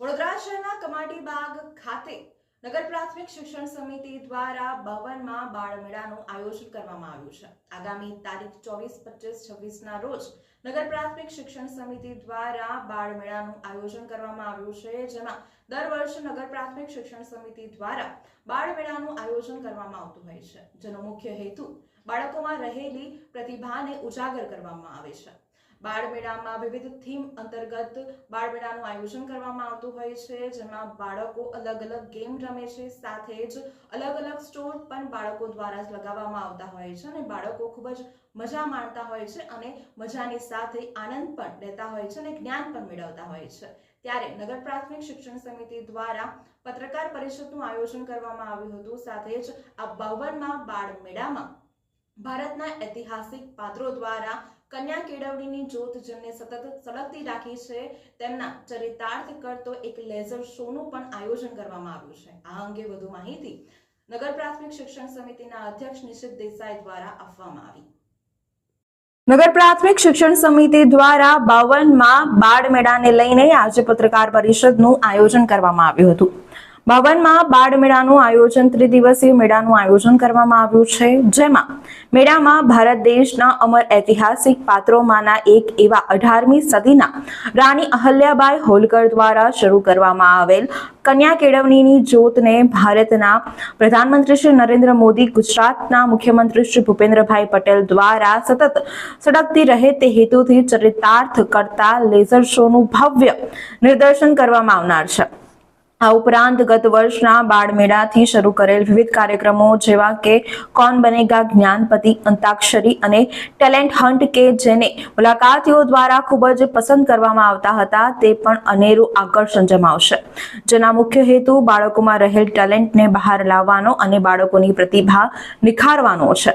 વડોદરા શહેરના કમાટીબાગ ખાતે નગર પ્રાથમિક શિક્ષણ સમિતિ દ્વારા ભવનમાં બાળમેળાનું આયોજન કરવામાં આવ્યું છે। આગામી તારીખ 24, 25, 26ના રોજ નગર પ્રાથમિક શિક્ષણ સમિતિ દ્વારા બાળમેળાનું આયોજન કરવામાં આવ્યું છે, જેમાં દર વર્ષે નગર પ્રાથમિક શિક્ષણ સમિતિ દ્વારા બાળમેળાનું આયોજન કરવામાં આવતું હોય છે, જેનો મુખ્ય હેતુ બાળકોમાં રહેલી પ્રતિભાને ઉજાગર કરવામાં આવે છે। બાળમેળામાં વિવિધ થીમ અંતર્ગત બાળમેળાનું આયોજન કરવામાં આવતું હોય છે, જેમાં બાળકો અલગ અલગ ગેમ રમે છે, સાથે જ અલગ અલગ સ્ટોલ પણ બાળકો દ્વારા જ લગાવવામાં આવતા હોય છે અને બાળકો ખૂબ જ મજા માણતા હોય છે અને મજાની સાથે આનંદ પણ લેતા હોય છે અને જ્ઞાન પણ મેળવતા હોય છે। ત્યારે નગર પ્રાથમિક શિક્ષણ સમિતિ દ્વારા પત્રકાર પરિષદનું આયોજન કરવામાં આવ્યું હતું। સાથે જ આ 52મા બાળમેળામાં ભારતના ઐતિહાસિક પાત્રો દ્વારા કન્યા કેળવણીની જ્યોત જેમને સતત સળગતી રાખી છે તેમના ચરિતાર્થ કરતો એક લેઝર શોનું પણ આયોજન કરવામાં આવ્યું છે। આ અંગે વધુ માહિતી નગર પ્રાથમિક શિક્ષણ સમિતિના અધ્યક્ષ નિશિત દેસાઈ દ્વારા આપવામાં આવી। નગર પ્રાથમિક શિક્ષણ સમિતિ દ્વારા 52મા બાળમેળાને લઈને આજે પત્રકાર પરિષદનું આયોજન કરવામાં આવ્યું હતું। 52મા બાળમેળાનું આયોજન ત્રિદિવસીય મેળાનું આયોજન કરવામાં આવ્યું છે, જેમાં મેળામાં ભારત દેશના અમર ઐતિહાસિક પાત્રોમાંના એક એવા 18મી સદીના રાણી અહલ્યાબાઈ હોલકર દ્વારા શરૂ કરવામાં આવેલ કન્યા કેળવણીની જ્યોતને ભારતના પ્રધાનમંત્રી શ્રી નરેન્દ્ર મોદી, ગુજરાતના મુખ્યમંત્રી શ્રી ભૂપેન્દ્રભાઈ પટેલ દ્વારા સતત સળગતી રહે તે હેતુથી ચરિતાર્થ કરતા લેઝર શોનું ભવ્ય નિદર્શન કરવામાં આવનાર છે। આ ઉપરાંત ગત વર્ષના બાળમેળાથી શરૂ કરેલ વિવિધ કાર્યક્રમો જેવા કે કોણ બનેગા જ્ઞાનપતિ, અંતાક્ષરી અને ટેલેન્ટ હન્ટ કે જેને મુલાકાતીઓ દ્વારા ખૂબ જ પસંદ કરવામાં આવતા હતા તે પણ અનેરું આકર્ષણ જમાવશે, જેના મુખ્ય હેતુ બાળકોમાં રહેલ ટેલેન્ટને બહાર લાવવાનો અને બાળકોની પ્રતિભા નિખારવાનો છે।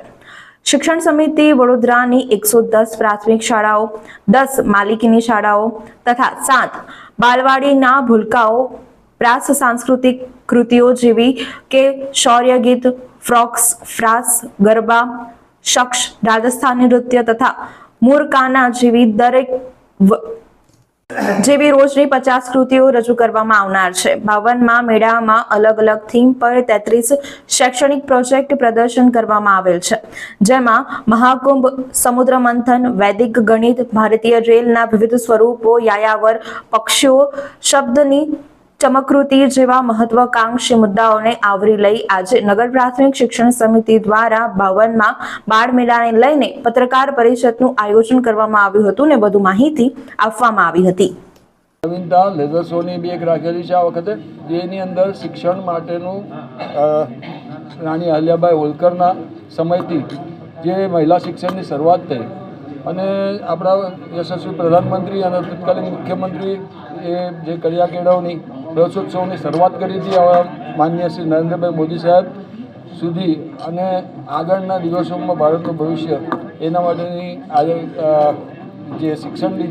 શિક્ષણ સમિતિ વડોદરાની 110 પ્રાથમિક શાળાઓ, 10 માલિકીની શાળાઓ તથા 7 બાલવાડીના ભૂલકાઓ પ્રાસ સાંસ્કૃતિક કૃતિઓ જેવી કે શૌર્ય ગીત, ફ્રાસ, ગરબા, શખ્સ, રાજસ્થાની નૃત્ય તથા મુરકાના જેવી રોજની 50 કૃતિઓ રજૂ કરવામાં આવનાર છે। 52મા મેળામાં અલગ અલગ થીમ પર 33 શૈક્ષણિક પ્રોજેક્ટ પ્રદર્શન કરવામાં આવેલ છે, જેમાં મહાકુંભ, સમુદ્ર મંથન, વૈદિક ગણિત, ભારતીય રેલના વિવિધ સ્વરૂપો, યાયાવર, પક્ષીઓ, શબ્દની ચમકૃતિ જેવા મહત્વાકાંક્ષી મુદ્દાઓને આવરી લઈ આજે નગર પ્રાથમિક શિક્ષણ સમિતિ દ્વારા 52મા બાળમેળાને લઈને પત્રકાર પરિષદનું આયોજન કરવામાં આવ્યું હતું ને વધુ માહિતી આપવામાં આવી હતી। નવીનતા લેઝર શોની બી એક રાખેલી છે આ વખતે, જેની અંદર શિક્ષણ માટેનું રાણી અહલ્યાબાઈ હોલકરના સમયથી જે મહિલા શિક્ષણની શરૂઆત થઈ અને આપણા યશસ્વી પ્રધાનમંત્રી અને તત્કાલીન મુખ્યમંત્રી એ જે કન્યા કેળવણી પ્રવેશોત્સવની શરૂઆત કરી હતી માનનીય શ્રી નરેન્દ્રભાઈ મોદી સાહેબ સુધી અને આગળના દિવસોમાં ભારતનું ભવિષ્ય એના માટેની આજે જે શિક્ષણની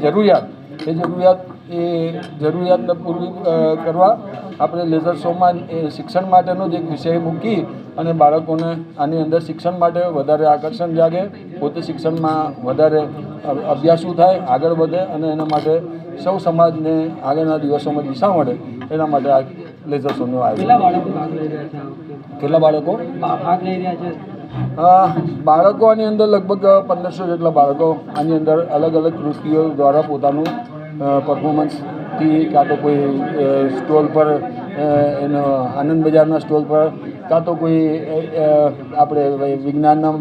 જરૂરિયાતને પૂરી કરવા આપણે લેઝર શોમાં એ શિક્ષણ માટેનો જ એક વિષય મૂકી અને બાળકોને આની અંદર શિક્ષણ માટે વધારે આકર્ષણ જાગે, પોતે શિક્ષણમાં વધારે અભ્યાસુ થાય, આગળ વધે અને એના માટે સૌ સમાજને આગળના દિવસોમાં દિશા મળે એના માટે આ લેઝર શોનું આયોજન। કેટલા બાળકો ભાગ લઈ રહ્યા છે? બાળકો આની અંદર લગભગ 1500 જેટલા બાળકો આની અંદર અલગ અલગ કૃતિઓ દ્વારા પોતાનું પરફોર્મન્સથી કાં તો કોઈ સ્ટોલ પર એનો આનંદ બજારના સ્ટોલ પર, કાં તો કોઈ આપણે વિજ્ઞાનના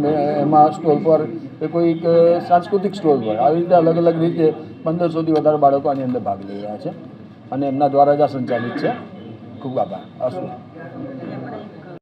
એમાં સ્ટોલ પર કે કોઈક સાંસ્કૃતિક સ્ટોલ પર, આવી રીતે અલગ અલગ રીતે 1500થી વધારે બાળકો આની અંદર ભાગ લઈ રહ્યા છે અને એમના દ્વારા જ આ સંચાલિત છે। ખૂબ આભાર।